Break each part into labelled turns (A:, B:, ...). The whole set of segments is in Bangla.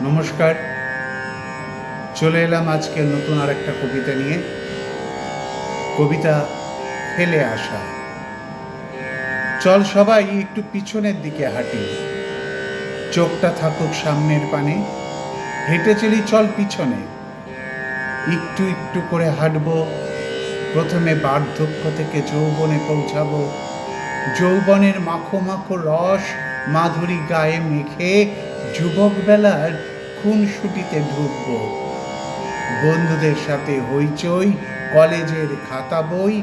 A: নমস্কার, চলে এলাম আজকে নতুন আরেকটা কবিতা নিয়ে। কবিতা ফেলে আসা। চল সবাই একটু পিছনের দিকে হাঁটি, চোখটা থাকুক সামনের পানে, হেঁটে চলি চল পিছনে। একটু একটু করে হাঁটবো, প্রথমে বার্ধক্য থেকে যৌবনে পৌঁছাবো। যৌবনের মাখো মাখো রস মাধুরী গায়ে মেখে যুবক বেলার খুনসুটিতে ঢুকবো। বন্ধুদের সাথে হইচই, কলেজের খাতা বই,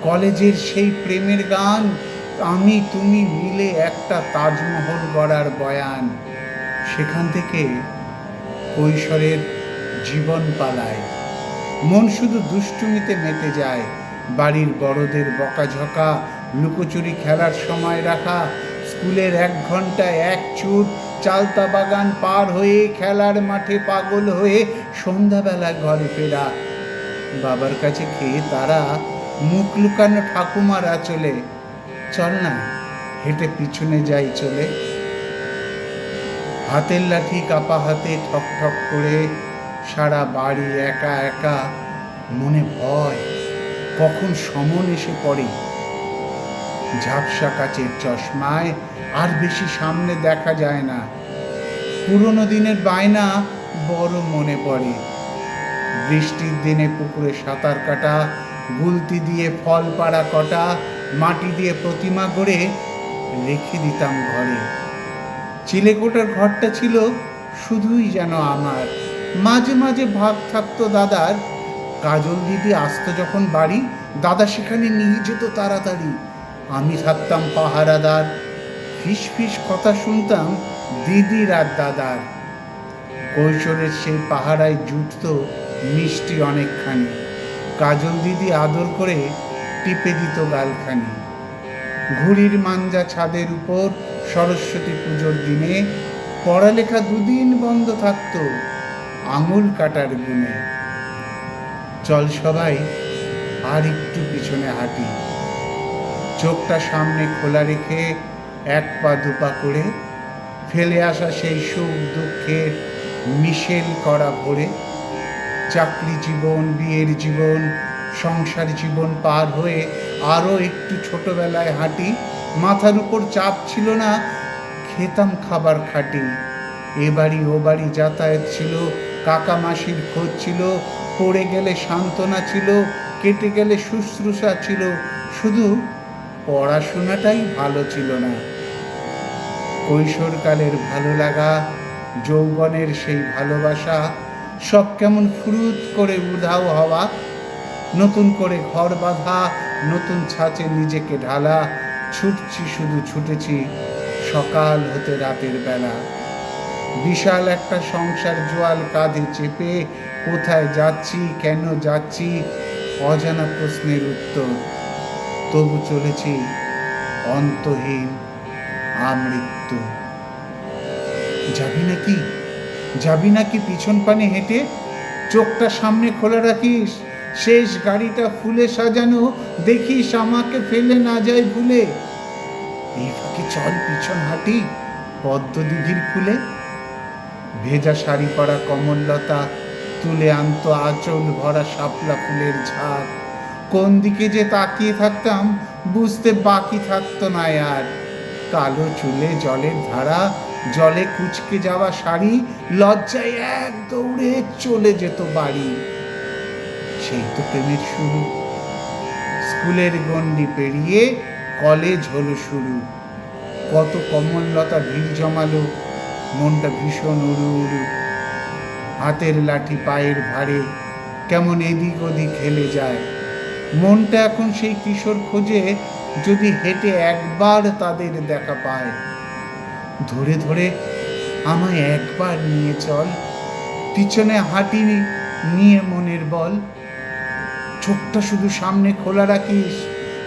A: কলেজের সেই প্রেমের গান, আমি তুমি মিলে একটা তাজমহল গড়ার বয়ান। সেখান থেকে কৈশোরের জীবন পালায়, মন শুধু দুষ্টুমিতে মেতে যায়। বাড়ির বড়দের বকাঝকা, লুকোচুরি খেলার সময় রাখা, স্কুলের 1 ঘন্টায় 1 চুট, চালতা বাগান পার হয়ে খেলার মাঠে পাগল হয়ে সন্ধ্যাবেলা ঘরে ফেরা। বাবার কাছে খেয়ে তারা মুখ লুকানো ঠাকুমারা চলে, চল না হেঁটে পিছনে যাই চলে। হাতের লাঠি কাপা হাতে ঠক ঠক করে সারা বাড়ি একা একা, মনে ভয় কখন সমন এসে পড়ে। ঝাপসা কাচের চশমায় আর বেশি সামনে দেখা যায় না। পুরনো দিনের বায়না বড় মনে পড়ে। বৃষ্টির দিনে পুকুরে সাঁতার কাটা, গুলতি দিয়ে ফল পাড়া কটা, মাটি দিয়ে প্রতিমা গড়ে রেখে দিতাম ঘরে। চিলেকোটার ঘরটা ছিল শুধুই যেন আমার। মাঝে মাঝে ভাব থাকতো দাদার। কাজল দিদি আসতো যখন বাড়ি, দাদা সেখানে নিয়ে যেত তাড়াতাড়ি। আমি থাকতাম পাহারাদার, ফিস ফিস কথা শুনতাম দিদির আর দাদার। কৈশোরের সেই পাহারায় জুটত মিষ্টি অনেকখানি। কাজল দিদি আদর করে টিপে দিত গালখানি। ঘুড়ির মাঞ্জা ছাদের উপর সরস্বতী পুজোর দিনে পড়ালেখা 2 দিন বন্ধ থাকতো আঙুল কাটার গুণে। চল সবাই আর একটু পিছনে হাঁটি, চোখটা সামনে খোলা রেখে 1 পা 2 পা করে ফেলে আসা সেই সুখ দুঃখের মিশেল করা ভরে। চাকরি জীবন, বিয়ের জীবন, সংসার জীবন পার হয়ে আরও একটু ছোটবেলায় হাঁটি। মাথার উপর চাপ ছিল না, খেতাম খাবার খাঁটি। এ বাড়ি ও বাড়ি যাতায়াত ছিল, কাকা মাসির খোঁজ ছিল, পড়ে গেলে সান্ত্বনা ছিল, কেটে গেলে শুশ্রূষা ছিল, শুধু পড়াশোনাটাই ভালো ছিল না। কৈশোরকালের ভালো লাগা, যৌবনের সেই ভালোবাসা, সব কেমন ফুরুত করে উধাও হওয়া। নতুন করে ঘর বাঁধা, নতুন ছাঁচে নিজেকে ঢালা, ছুটছি শুধু ছুটেছি সকাল হতে রাতের বেলা। বিশাল একটা সংসার জোয়াল কাঁধে চেপে, কোথায় যাচ্ছি কেন যাচ্ছি অজানা প্রশ্নের উত্তর। তবু চলেছি অন্তহীন আমৃত্যু। যাবি নাকি, যাবি নাকি পিছন পানে হেঁটে? চোখটা সামনে খোলা রাখিস, শেষ গাড়িটা ফুলে সাজানো, দেখিস আমাকে ফেলে না যায় ভুলে। এই ফাঁকে চল পিছন হাঁটি পদ্ম দিঘির খুলে। ভেজা শাড়ি পরা কমললতা তুলে আনতো আঁচল ভরা শাপলা ফুলের ঝাড়। কোন দিকে যে তাকিয়ে থাকতাম বুঝতে বাকি থাকতো না আর। কালো চুলে জলের ধারা, জলে কুচকে যাওয়া শাড়ি, লজ্জায় 1 দৌড়ে চলে যেত বাড়ি। সেই তো প্রেমের শুরু, স্কুলের গণ্ডি পেরিয়ে কলেজ হলো শুরু। কত কমললতা ভিড় জমালো, মনটা ভীষণ উড়ু উড়ু। হাতের লাঠি পায়ের ভারে কেমন এদিক ওদিক হেলে যায়। মনটা এখন সেই কিশোর খোঁজে, যদি হেঁটে একবার তাদের দেখা পায়। ধরে ধরে আমায় একবার নিয়ে চল, পিছনে হাঁটি নিয়ে মনের বল। চোখটা শুধু সামনে খোলা রাখিস,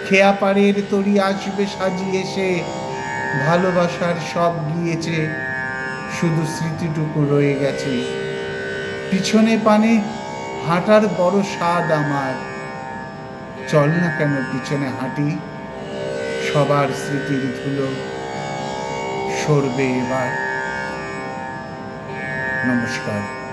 A: খেয়া পাড়ের তরি আসবে সাজিয়ে এসে। ভালোবাসার সব গিয়েছে, শুধু স্মৃতিটুকু রয়ে গেছে। পিছনে পানে হাঁটার বড় স্বাদ আমার। চল না কেন পিছনে হাঁটি, সবার স্মৃতির ধুলো সরবে এবার। নমস্কার।